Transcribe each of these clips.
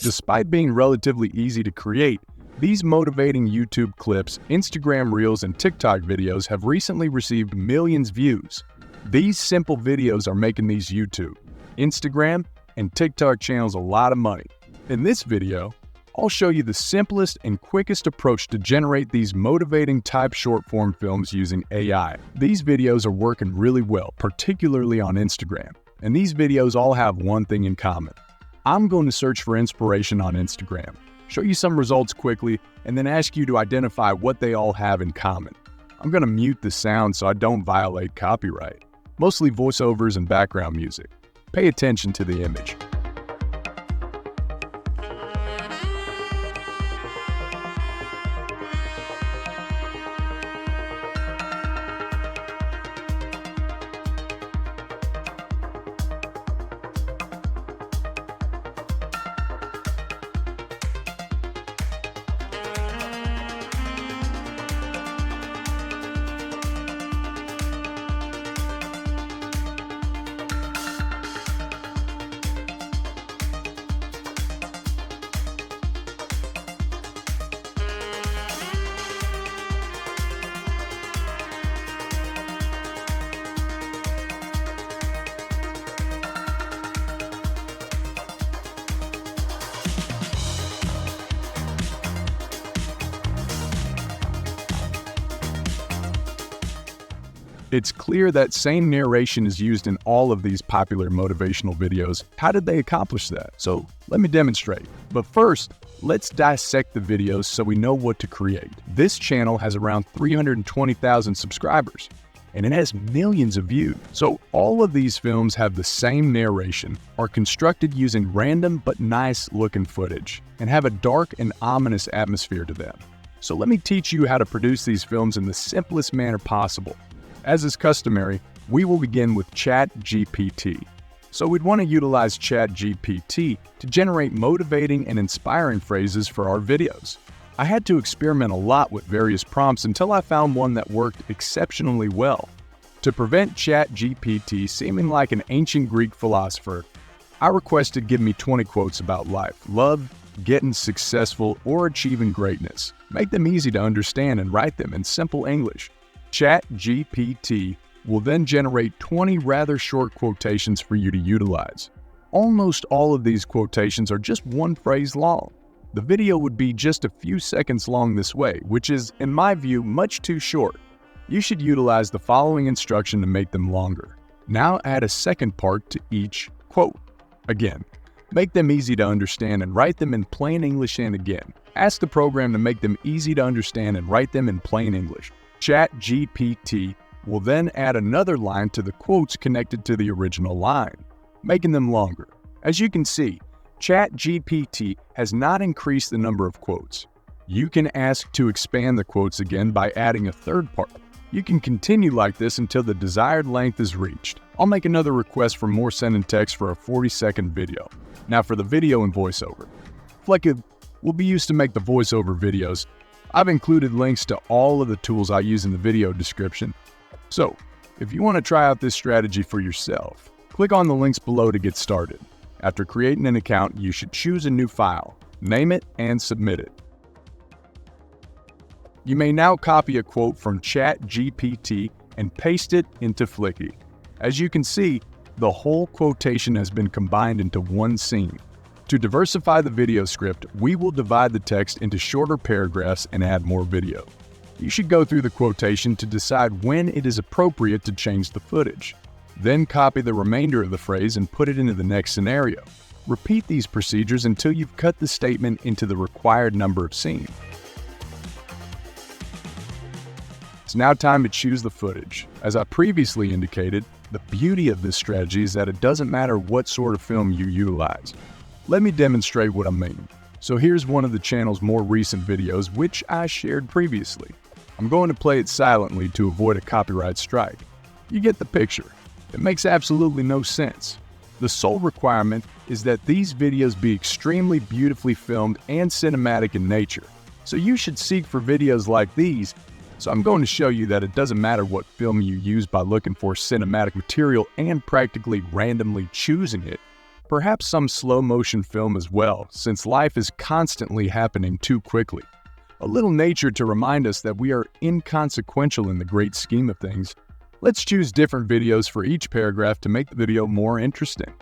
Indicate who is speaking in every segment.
Speaker 1: Despite being relatively easy to create, these motivating YouTube clips, Instagram Reels, and TikTok videos have recently received millions of views. These simple videos are making these YouTube, Instagram, and TikTok channels a lot of money. In this video, I'll show you the simplest and quickest approach to generate these motivating type short-form films using AI. These videos are working really well, particularly on Instagram. And these videos all have one thing in common. I'm going to search for inspiration on Instagram, show you some results quickly, and then ask you to identify what they all have in common. I'm going to mute the sound so I don't violate copyright. Mostly voiceovers and background music. Pay attention to the image. It's clear that same narration is used in all of these popular motivational videos. How did they accomplish that? So let me demonstrate. But first, let's dissect the videos so we know what to create. This channel has around 320,000 subscribers, and it has millions of views. So all of these films have the same narration, are constructed using random but nice looking footage, and have a dark and ominous atmosphere to them. So let me teach you how to produce these films in the simplest manner possible. As is customary, we will begin with ChatGPT. So we'd want to utilize ChatGPT to generate motivating and inspiring phrases for our videos. I had to experiment a lot with various prompts until I found one that worked exceptionally well. To prevent ChatGPT seeming like an ancient Greek philosopher, I requested give me 20 quotes about life, love, getting successful, or achieving greatness. Make them easy to understand and write them in simple English. ChatGPT will then generate 20 rather short quotations for you to utilize. Almost all of these quotations are just one phrase long. The video would be just a few seconds long this way, which is, in my view, much too short. You should utilize the following instruction to make them longer. Now add a second part to each quote. Again, make them easy to understand and write them in plain English, and again, ask the program to make them easy to understand and write them in plain English. ChatGPT will then add another line to the quotes connected to the original line, making them longer. As you can see, ChatGPT has not increased the number of quotes. You can ask to expand the quotes again by adding a third part. You can continue like this until the desired length is reached. I'll make another request for more send and text for a 40-second video. Now for the video and voiceover. Fliki will be used to make the voiceover videos. I've included links to all of the tools I use in the video description. So, if you want to try out this strategy for yourself, click on the links below to get started. After creating an account, you should choose a new file, name it, and submit it. You may now copy a quote from ChatGPT and paste it into Fliki. As you can see, the whole quotation has been combined into one scene. To diversify the video script, we will divide the text into shorter paragraphs and add more video. You should go through the quotation to decide when it is appropriate to change the footage. Then copy the remainder of the phrase and put it into the next scenario. Repeat these procedures until you've cut the statement into the required number of scenes. It's now time to choose the footage. As I previously indicated, the beauty of this strategy is that it doesn't matter what sort of film you utilize. Let me demonstrate what I mean. So here's one of the channel's more recent videos, which I shared previously. I'm going to play it silently to avoid a copyright strike. You get the picture. It makes absolutely no sense. The sole requirement is that these videos be extremely beautifully filmed and cinematic in nature. So you should seek for videos like these. So I'm going to show you that it doesn't matter what film you use by looking for cinematic material and practically randomly choosing it. Perhaps some slow motion film as well, since life is constantly happening too quickly. A little nature to remind us that we are inconsequential in the great scheme of things. Let's choose different videos for each paragraph to make the video more interesting.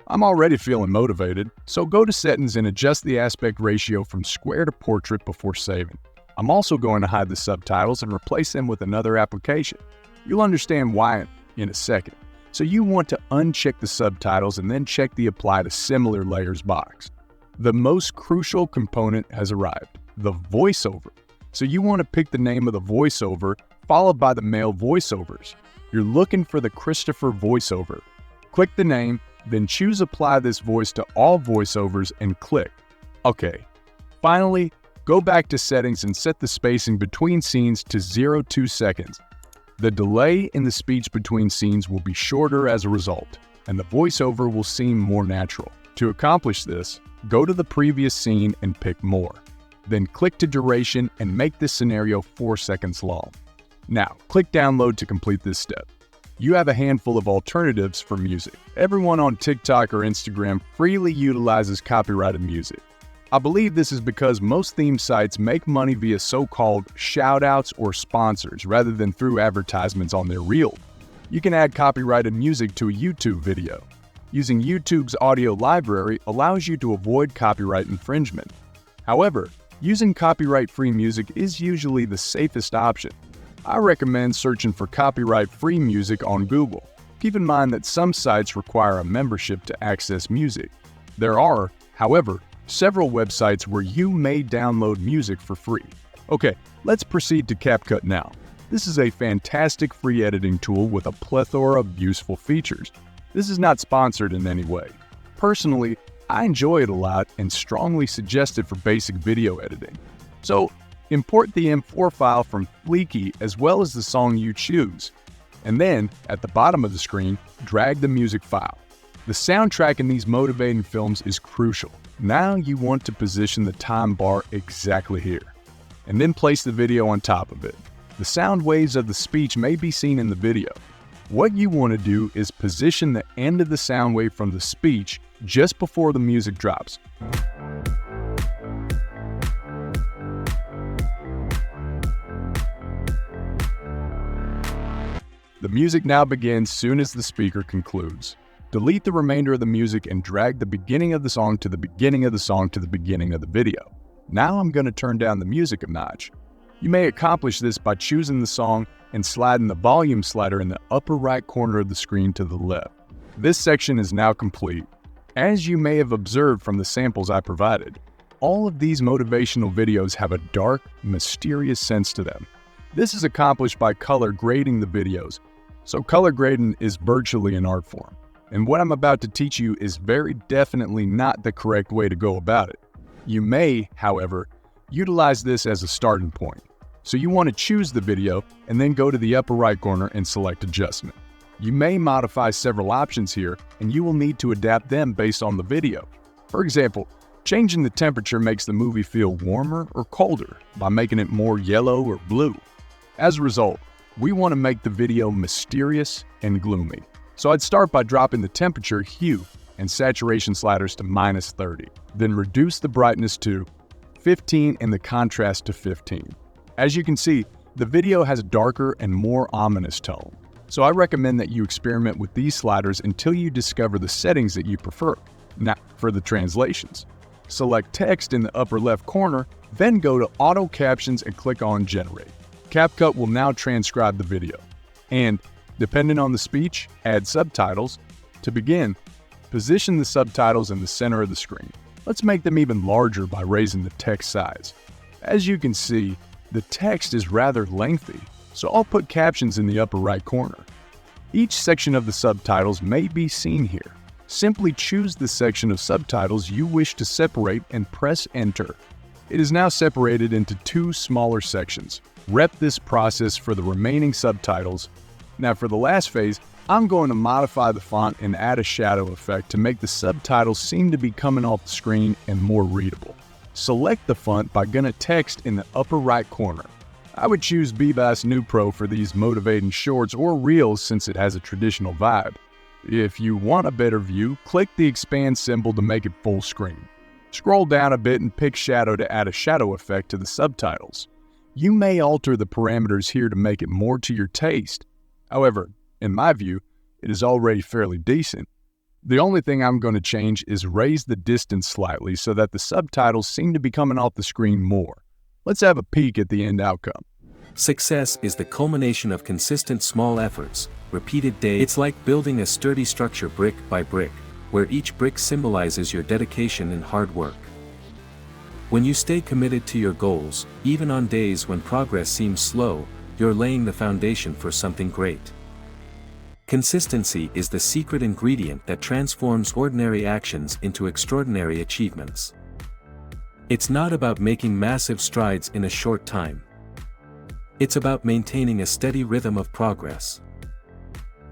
Speaker 1: I'm already feeling motivated, so go to Settings and adjust the aspect ratio from square to portrait before saving. I'm also going to hide the subtitles and replace them with another application. You'll understand why in a second. So you want to uncheck the subtitles and then check the Apply to Similar Layers box. The most crucial component has arrived, the voiceover. So you want to pick the name of the voiceover followed by the male voiceovers. You're looking for the Christopher voiceover. Click the name, then choose Apply this voice to all voiceovers and click OK. Finally, go back to Settings and set the spacing between scenes to 0.2 seconds. The delay in the speech between scenes will be shorter as a result, and the voiceover will seem more natural. To accomplish this, go to the previous scene and pick More. Then click to Duration and make this scenario 4 seconds long. Now, click Download to complete this step. You have a handful of alternatives for music. Everyone on TikTok or Instagram freely utilizes copyrighted music. I believe this is because most theme sites make money via so-called shoutouts or sponsors rather than through advertisements on their reel. You can add copyrighted music to a YouTube video. Using YouTube's audio library allows you to avoid copyright infringement. However, using copyright-free music is usually the safest option. I recommend searching for copyright-free music on Google. Keep in mind that some sites require a membership to access music. There are, however, several websites where you may download music for free. Okay, let's proceed to CapCut now. This is a fantastic free editing tool with a plethora of useful features. This is not sponsored in any way. Personally, I enjoy it a lot and strongly suggest it for basic video editing. So, import the M4 file from Fliki as well as the song you choose. And then, at the bottom of the screen, drag the music file. The soundtrack in these motivating films is crucial. Now you want to position the time bar exactly here. And then place the video on top of it. The sound waves of the speech may be seen in the video. What you want to do is position the end of the sound wave from the speech just before the music drops. The music now begins soon as the speaker concludes. Delete the remainder of the music and drag the beginning of the song to the beginning of the song to the beginning of the video. Now I'm going to turn down the music a notch. You may accomplish this by choosing the song and sliding the volume slider in the upper right corner of the screen to the left. This section is now complete. As you may have observed from the samples I provided, all of these motivational videos have a dark, mysterious sense to them. This is accomplished by color grading the videos. So color grading is virtually an art form. And what I'm about to teach you is very definitely not the correct way to go about it. You may, however, utilize this as a starting point. So you want to choose the video and then go to the upper right corner and select Adjustment. You may modify several options here and you will need to adapt them based on the video. For example, changing the temperature makes the movie feel warmer or colder by making it more yellow or blue. As a result, we want to make the video mysterious and gloomy. So I'd start by dropping the temperature, hue, and saturation sliders to -30. Then reduce the brightness to 15 and the contrast to 15. As you can see, the video has a darker and more ominous tone. So I recommend that you experiment with these sliders until you discover the settings that you prefer. Now, for the translations. Select text in the upper left corner, then go to Auto Captions and click on Generate. CapCut will now transcribe the video. And, depending on the speech, add subtitles. To begin, position the subtitles in the center of the screen. Let's make them even larger by raising the text size. As you can see, the text is rather lengthy, so I'll put captions in the upper right corner. Each section of the subtitles may be seen here. Simply choose the section of subtitles you wish to separate and press Enter. It is now separated into 2 smaller sections. Rep this process for the remaining subtitles. Now for the last phase, I'm going to modify the font and add a shadow effect to make the subtitles seem to be coming off the screen and more readable. Select the font by Gonna Text in the upper right corner. I would choose Bebas New Pro for these motivating shorts or reels since it has a traditional vibe. If you want a better view, click the expand symbol to make it full screen. Scroll down a bit and pick shadow to add a shadow effect to the subtitles. You may alter the parameters here to make it more to your taste. However, in my view, it is already fairly decent. The only thing I'm going to change is raise the distance slightly so that the subtitles seem to be coming off the screen more. Let's have a peek at the end outcome.
Speaker 2: Success is the culmination of consistent small efforts, repeated days. It's like building a sturdy structure brick by brick, where each brick symbolizes your dedication and hard work. When you stay committed to your goals, even on days when progress seems slow, you're laying the foundation for something great. Consistency is the secret ingredient that transforms ordinary actions into extraordinary achievements. It's not about making massive strides in a short time. It's about maintaining a steady rhythm of progress.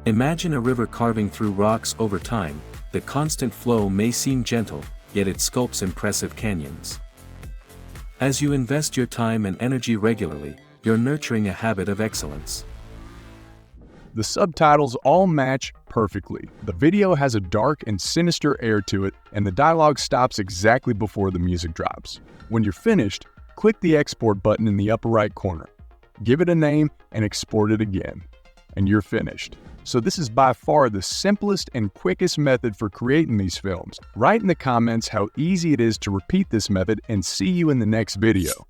Speaker 2: Imagine a river carving through rocks over time. The constant flow may seem gentle, yet it sculpts impressive canyons. As you invest your time and energy regularly, you're nurturing a habit of excellence.
Speaker 1: The subtitles all match perfectly. The video has a dark and sinister air to it, and the dialogue stops exactly before the music drops. When you're finished, click the export button in the upper right corner. Give it a name and export it again, and you're finished. So this is by far the simplest and quickest method for creating these films. Write in the comments how easy it is to repeat this method, and see you in the next video.